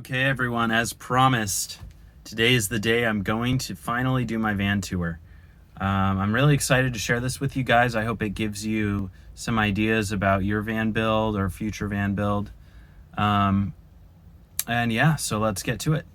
Okay, everyone, as promised, today is the day I'm going to finally do my van tour. I'm really excited to share this with you guys. I hope it gives you some ideas about your van build or future van build. And yeah, so let's get to it.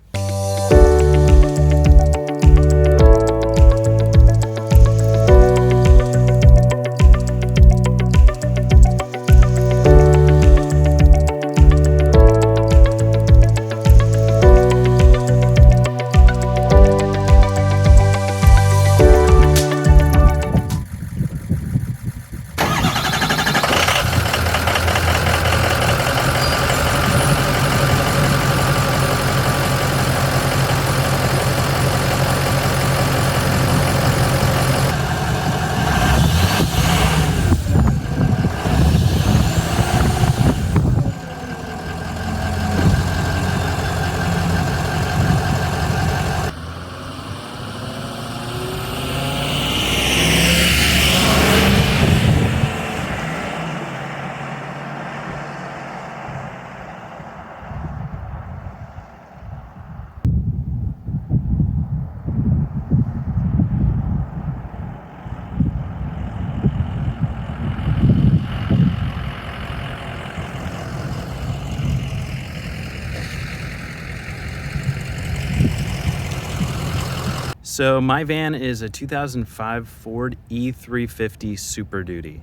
So my van is a 2005 Ford E350 Super Duty.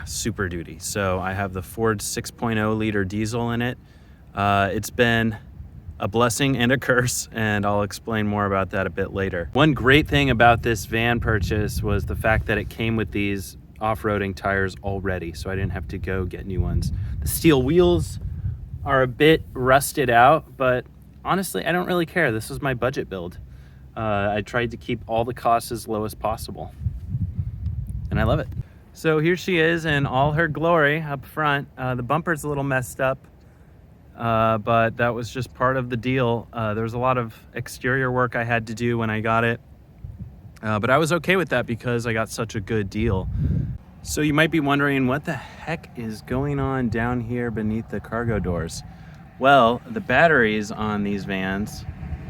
Super Duty. So I have the Ford 6.0 liter diesel in it. It's been a blessing and a curse, and I'll explain more about that a bit later. One great thing about this van purchase was the fact that it came with these off-roading tires already, so I didn't have to go get new ones. The steel wheels are a bit rusted out, but honestly, I don't really care. This was my budget build. I tried to keep all the costs as low as possible, and I love it. So here she is in all her glory up front. The bumper's a little messed up, but that was just part of the deal. There was a lot of exterior work I had to do when I got it, but I was okay with that because I got such a good deal. So you might be wondering, what the heck is going on down here beneath the cargo doors? Well, the batteries on these vans,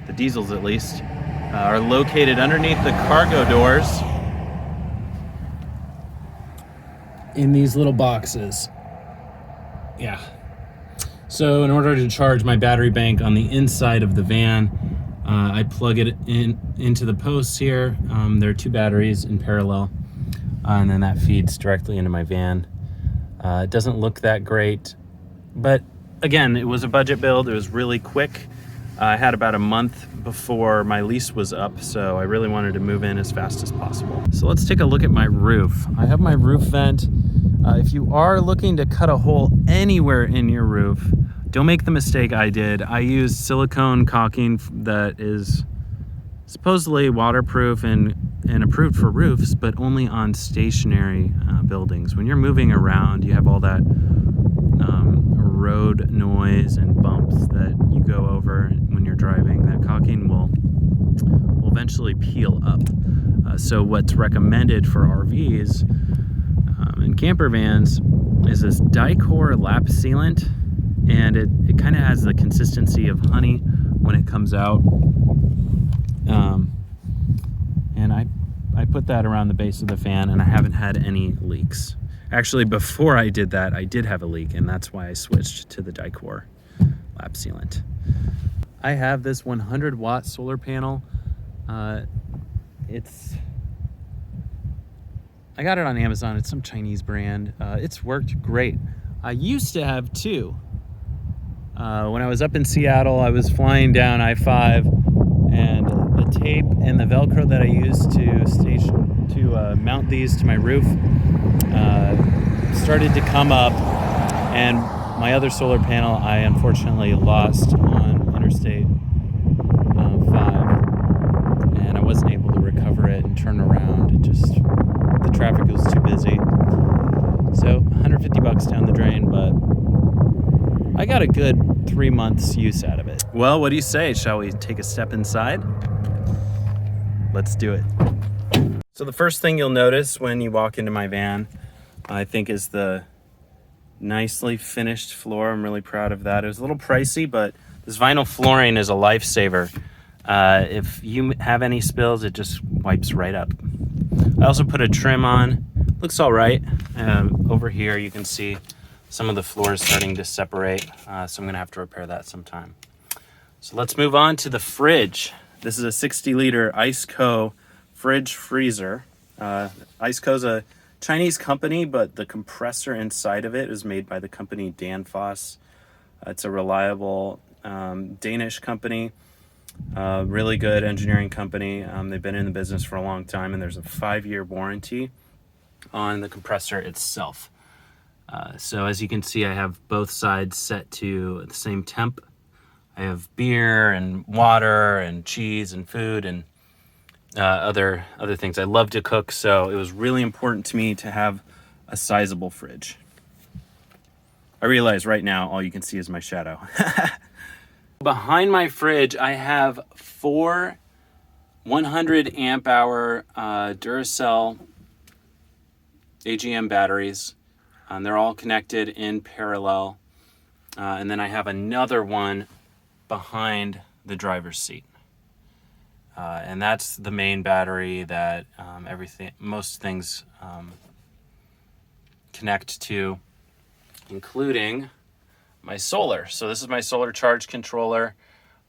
the diesels at least, are located underneath the cargo doors in these little boxes. Yeah. So in order to charge my battery bank on the inside of the van, I plug it into the posts here. There are two batteries in parallel, and then that feeds directly into my van. It doesn't look that great, but again, it was a budget build. It was really quick. I had about a month before my lease was up, so I really wanted to move in as fast as possible. So let's take a look at my roof. I have my roof vent. If you are looking to cut a hole anywhere in your roof, don't make the mistake I did. I used silicone caulking that is supposedly waterproof and approved for roofs, but only on stationary buildings. When you're moving around, you have all that road noise and bumps that you go over when you're driving. That caulking will eventually peel up. So what's recommended for RVs and camper vans is this Dicor lap sealant, and it kind of has the consistency of honey when it comes out. And I put that around the base of the fan, and I haven't had any leaks. Actually, before I did that, I did have a leak, and that's why I switched to the Dicor lap sealant. I have this 100-watt solar panel. I got it on Amazon. It's some Chinese brand. It's worked great. I used to have two. When I was up in Seattle, I was flying down I-5, and the tape and the Velcro that I used to mount these to my roof started to come up, and my other solar panel I unfortunately lost on Interstate 5, and I wasn't able to recover it and turn around. The traffic was too busy. So $150 down the drain, but I got a good 3 months use out of it. Well, what do you say? Shall we take a step inside? Let's do it. So the first thing you'll notice when you walk into my van, I think, is the nicely finished floor. I'm really proud of that. It was a little pricey, but This vinyl flooring is a lifesaver. If you have any spills, it just wipes right up. I also put a trim on. Looks all right. Over here, you can see some of the floors starting to separate, so I'm gonna have to repair that sometime. So let's move on to the fridge. This is a 60-liter Iceco fridge freezer. Iceco's a Chinese company, but the compressor inside of it is made by the company Danfoss. It's a reliable Danish company, really good engineering company. They've been in the business for a long time, and there's a 5-year warranty on the compressor itself. So as you can see, I have both sides set to the same temp. I have beer and water and cheese and food and other things. I love to cook, so it was really important to me to have a sizable fridge. I realize right now all you can see is my shadow. Behind my fridge, I have 4 100 amp hour Duracell AGM batteries. They're all connected in parallel. And then I have another one behind the driver's seat. And that's the main battery that most things connect to, including my solar. So this is my solar charge controller.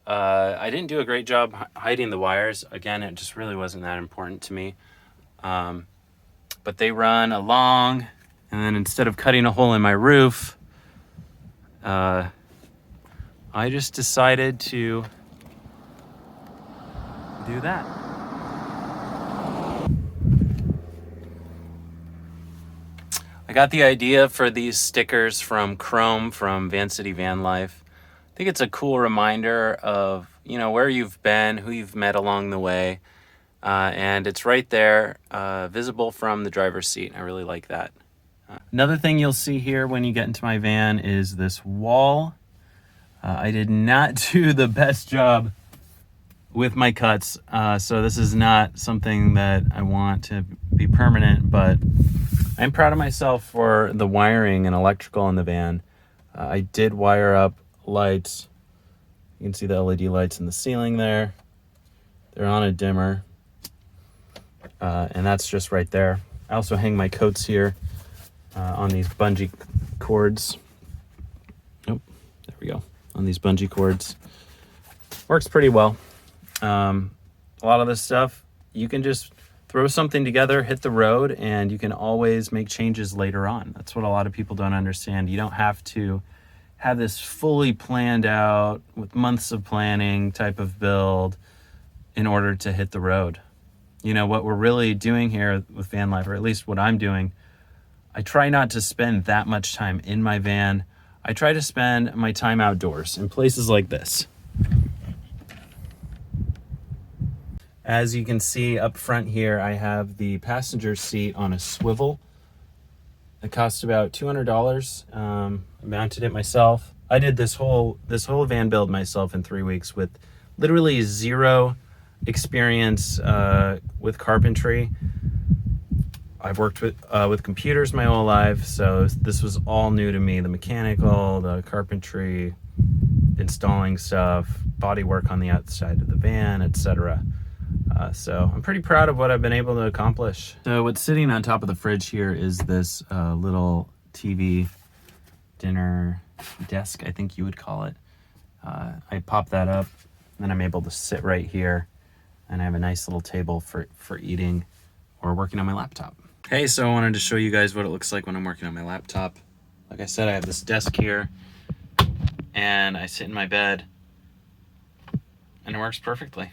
I didn't do a great job hiding the wires. Again, it just really wasn't that important to me. But they run along, and then instead of cutting a hole in my roof, I just decided to do that. I got the idea for these stickers from Chrome from VANLIFE. I think it's a cool reminder of, where you've been, who you've met along the way. And it's right there, visible from the driver's seat. I really like that. Another thing you'll see here when you get into my van is this wall. I did not do the best job with my cuts, so this is not something that I want to be permanent, but I'm proud of myself for the wiring and electrical in the van. I did wire up lights. You can see the LED lights in the ceiling there. They're on a dimmer, and that's just right there. I also hang my coats here on these bungee cords. Oh, there we go. On these bungee cords. Works pretty well. A lot of this stuff, you can just throw something together, hit the road, and you can always make changes later on. That's what a lot of people don't understand. You don't have to have this fully planned out with months of planning type of build in order to hit the road. What we're really doing here with VanLife, or at least what I'm doing, I try not to spend that much time in my van. I try to spend my time outdoors in places like this. As you can see up front here, I have the passenger seat on a swivel. It cost about $200. I mounted it myself. I did this whole van build myself in 3 weeks with literally zero experience with carpentry. I've worked with computers my whole life, so this was all new to me. The mechanical, the carpentry, installing stuff, body work on the outside of the van, etc. So I'm pretty proud of what I've been able to accomplish. So what's sitting on top of the fridge here is this little TV dinner desk, I think you would call it. I pop that up, and then I'm able to sit right here, and I have a nice little table for eating or working on my laptop. Okay, so I wanted to show you guys what it looks like when I'm working on my laptop. Like I said, I have this desk here, and I sit in my bed, and it works perfectly.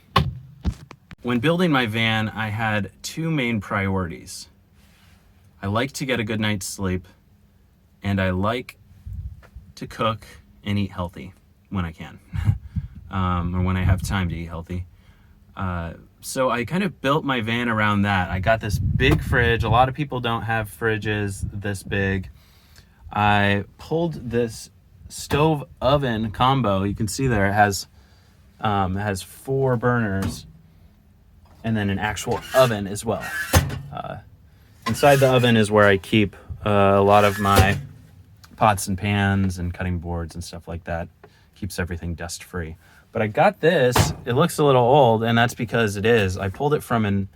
When building my van, I had 2 main priorities. I like to get a good night's sleep, and I like to cook and eat healthy when I can, or when I have time to eat healthy. So I kind of built my van around that. I got this big fridge. A lot of people don't have fridges this big. I pulled this stove oven combo. You can see there it has 4 burners and then an actual oven as well. Inside the oven is where I keep a lot of my pots and pans and cutting boards and stuff like that. keeps everything dust free. But I got this, it looks a little old, and that's because it is. I pulled it from an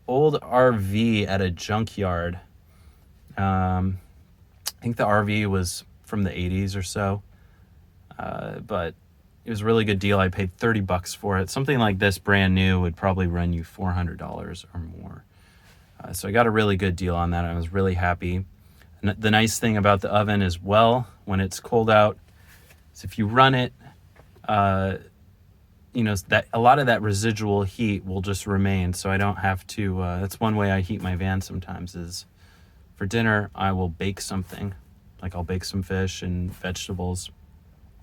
old RV at a junkyard. I think the RV was from the 80s or so, but it was a really good deal. I paid $30 for it. Something like this brand new would probably run you $400 or more. So I got a really good deal on that. I was really happy. And the nice thing about the oven as well, when it's cold out, is if you run it, you know, that a lot of that residual heat will just remain. So I don't have to, that's one way I heat my van sometimes is for dinner, I will bake something. Like I'll bake some fish and vegetables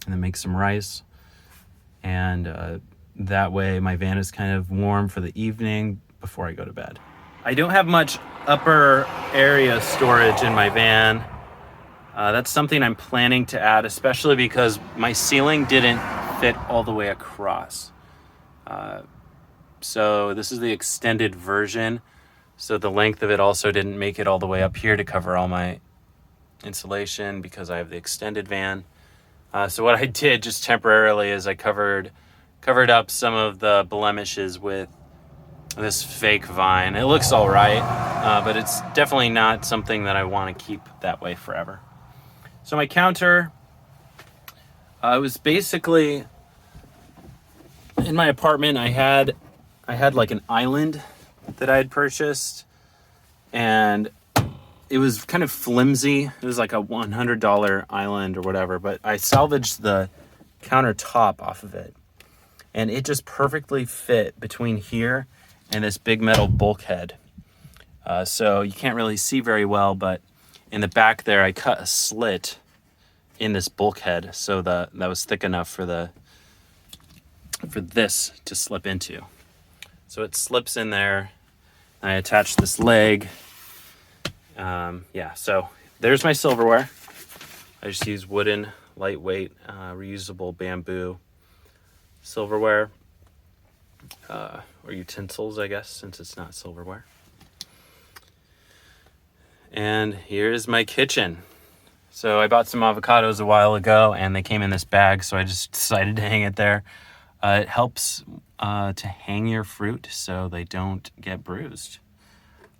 and then make some rice. And that way my van is kind of warm for the evening before I go to bed. I don't have much upper area storage in my van. That's something I'm planning to add, especially because my ceiling didn't fit all the way across. So this is the extended version. So the length of it also didn't make it all the way up here to cover all my insulation because I have the extended van. So what I did just temporarily is I covered up some of the blemishes with this fake vine. It looks all right, but it's definitely not something that I want to keep that way forever. So my counter, it was basically in my apartment. I had like an island that I had purchased, and it was kind of flimsy. It was like a $100 island or whatever, but I salvaged the countertop off of it, and it just perfectly fit between here and this big metal bulkhead. So you can't really see very well, but in the back there, I cut a slit in this bulkhead so that was thick enough for this to slip into. So it slips in there. I attach this leg. Yeah, so there's my silverware. I just use wooden, lightweight, reusable bamboo silverware. Or utensils, I guess, since it's not silverware. And here's my kitchen. So I bought some avocados a while ago, and they came in this bag, so I just decided to hang it there. It helps to hang your fruit so they don't get bruised.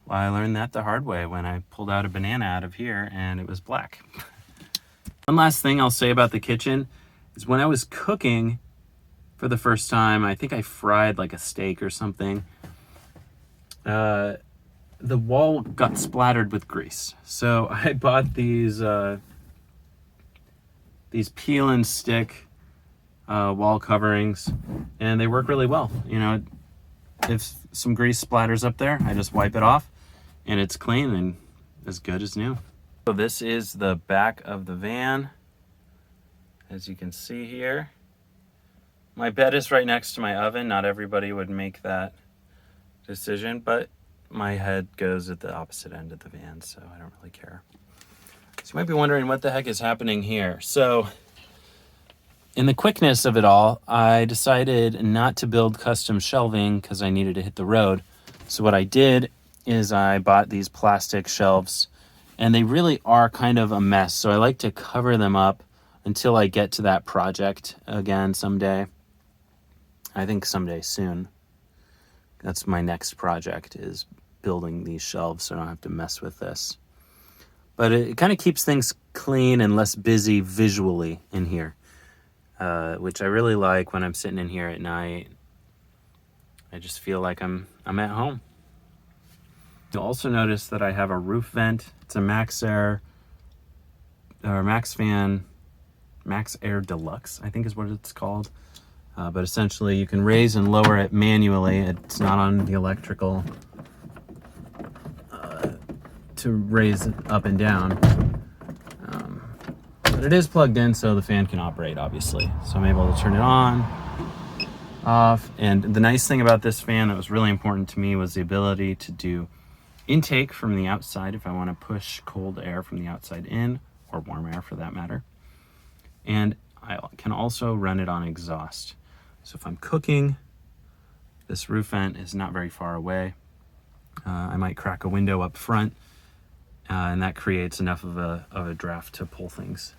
Well, I learned that the hard way when I pulled out a banana out of here, and it was black. One last thing I'll say about the kitchen is when I was cooking for the first time, I think I fried like a steak or something. The wall got splattered with grease. So I bought these peel and stick wall coverings, and they work really well. You know, if some grease splatters up there, I just wipe it off, and it's clean and as good as new. So this is the back of the van, as you can see here. My bed is right next to my oven. Not everybody would make that decision, but my head goes at the opposite end of the van, so I don't really care. So you might be wondering what the heck is happening here. So in the quickness of it all, I decided not to build custom shelving because I needed to hit the road. So what I did is I bought these plastic shelves, and they really are kind of a mess. So I like to cover them up until I get to that project again someday. I think someday soon. That's my next project, is building these shelves so I don't have to mess with this. But it kind of keeps things clean and less busy visually in here, which I really like when I'm sitting in here at night. I just feel like I'm at home. You'll also notice that I have a roof vent. It's a Max Air Deluxe, I think is what it's called. But essentially you can raise and lower it manually. It's not on the electrical to raise it up and down. But it is plugged in so the fan can operate, obviously. So I'm able to turn it on, off. And the nice thing about this fan that was really important to me was the ability to do intake from the outside if I want to push cold air from the outside in, or warm air for that matter. And I can also run it on exhaust. So if I'm cooking, this roof vent is not very far away. I might crack a window up front, and that creates enough of a draft to pull things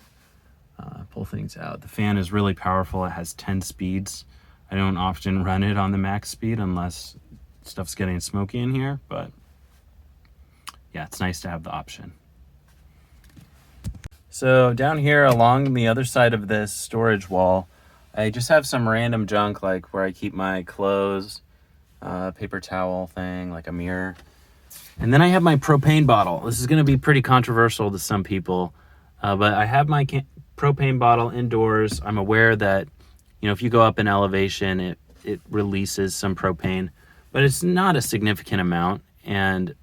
pull things out. The fan is really powerful. It has 10 speeds. I don't often run it on the max speed unless stuff's getting smoky in here, but yeah, it's nice to have the option. So down here along the other side of this storage wall, I just have some random junk, like where I keep my clothes, paper towel thing, like a mirror. And then I have my propane bottle. This is going to be pretty controversial to some people, but I have my propane bottle indoors. I'm aware that, you know, if you go up in elevation, it releases some propane, but it's not a significant amount. And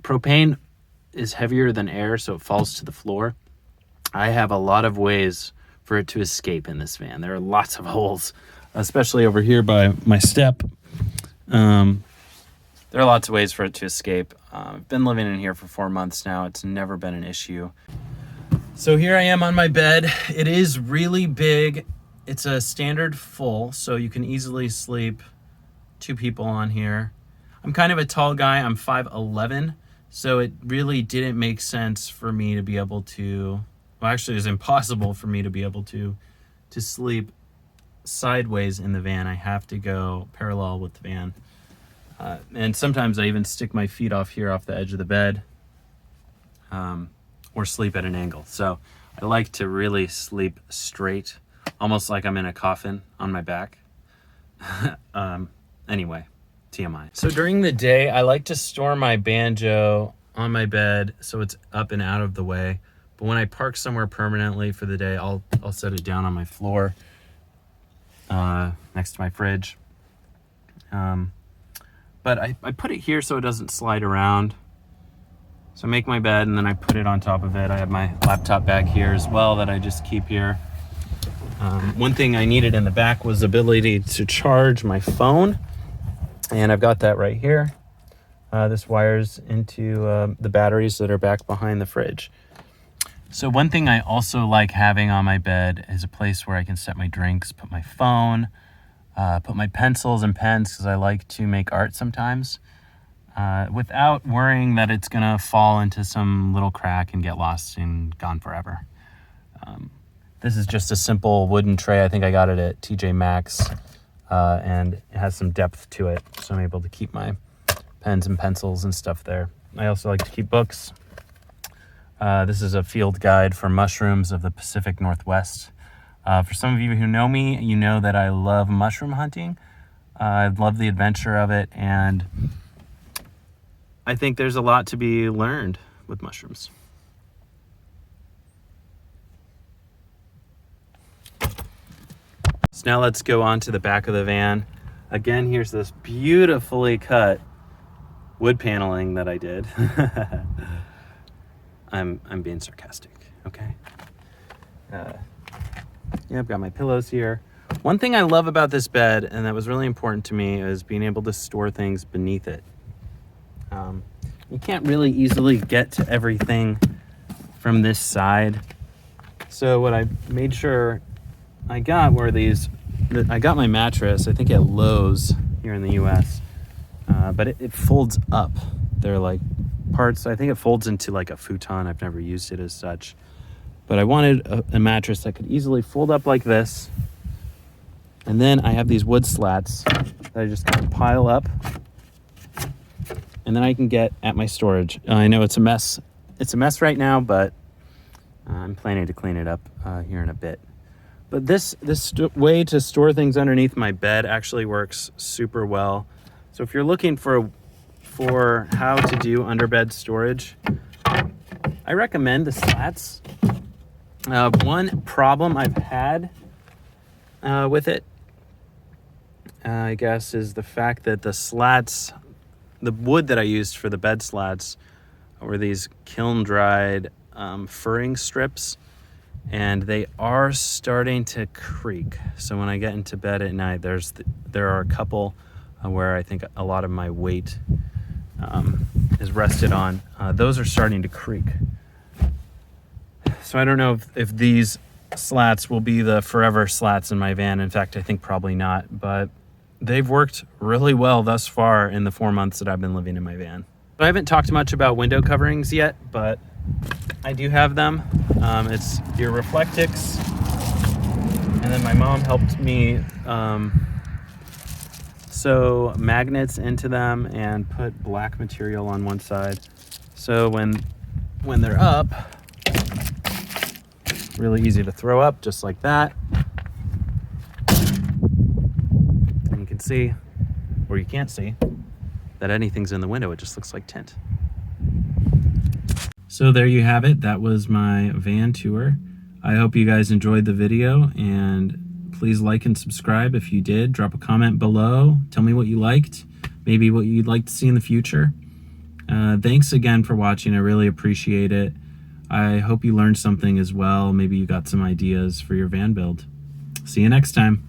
propane is heavier than air, so it falls to the floor. I have a lot of ways for it to escape in this van. There are lots of holes, especially over here by my step. There are lots of ways for it to escape. I've been living in here for 4 months now. It's never been an issue. So here I am on my bed. It is really big. It's a standard full, so you can easily sleep 2 people on here. I'm kind of a tall guy. I'm 5'11", so it really didn't make sense for me to be able to, well, actually it was impossible for me to be able to sleep sideways in the van. I have to go parallel with the van. And sometimes I even stick my feet off here off the edge of the bed, or sleep at an angle. So I like to really sleep straight, almost like I'm in a coffin on my back. Anyway, TMI. So during the day, I like to store my banjo on my bed so it's up and out of the way. But when I park somewhere permanently for the day, I'll set it down on my floor, next to my fridge. But I put it here so it doesn't slide around. So I make my bed and then I put it on top of it. I have my laptop back here as well that I just keep here. One thing I needed in the back was the ability to charge my phone. And I've got that right here. This wires into the batteries that are back behind the fridge. So one thing I also like having on my bed is a place where I can set my drinks, put my phone, put my pencils and pens, because I like to make art sometimes, without worrying that it's gonna fall into some little crack and get lost and gone forever. This is just a simple wooden tray. I think I got it at TJ Maxx, and it has some depth to it, so I'm able to keep my pens and pencils and stuff there. I also like to keep books. This is a field guide for mushrooms of the Pacific Northwest. For some of you who know me, you know that I love mushroom hunting. I love the adventure of it, and I think there's a lot to be learned with mushrooms. So now let's go on to the back of the van. Again, here's this beautifully cut wood paneling that I did. I'm being sarcastic, okay? Yeah, I've got my pillows here. One thing I love about this bed, and that was really important to me, is being able to store things beneath it. You can't really easily get to everything from this side. So what I made sure I got were these, I got my mattress, I think at Lowe's here in the US, but it folds up. They're like parts, I think it folds into like a futon. I've never used it as such. But I wanted a mattress that could easily fold up like this. And then I have these wood slats that I just kind of pile up. And then I can get at my storage. I know it's a mess. It's a mess right now, but I'm planning to clean it up here in a bit. But this way to store things underneath my bed actually works super well. So if you're looking for how to do underbed storage, I recommend the slats. One problem I've had with it, I guess, is the fact that the slats, the wood that I used for the bed slats were these kiln-dried furring strips, and they are starting to creak. So when I get into bed at night, there are a couple where I think a lot of my weight is rested on. Those are starting to creak. So I don't know if these slats will be the forever slats in my van. In fact, I think probably not, but they've worked really well thus far in the 4 months that I've been living in my van. I haven't talked much about window coverings yet, but I do have them. It's your Reflectix, and then my mom helped me sew magnets into them and put black material on one side. So when they're up, really easy to throw up, just like that. And you can see, or you can't see, that anything's in the window. It just looks like tint. So there you have it. That was my van tour. I hope you guys enjoyed the video, and please like and subscribe if you did. Drop a comment below. Tell me what you liked, maybe what you'd like to see in the future. Thanks again for watching. I really appreciate it. I hope you learned something as well. Maybe you got some ideas for your van build. See you next time.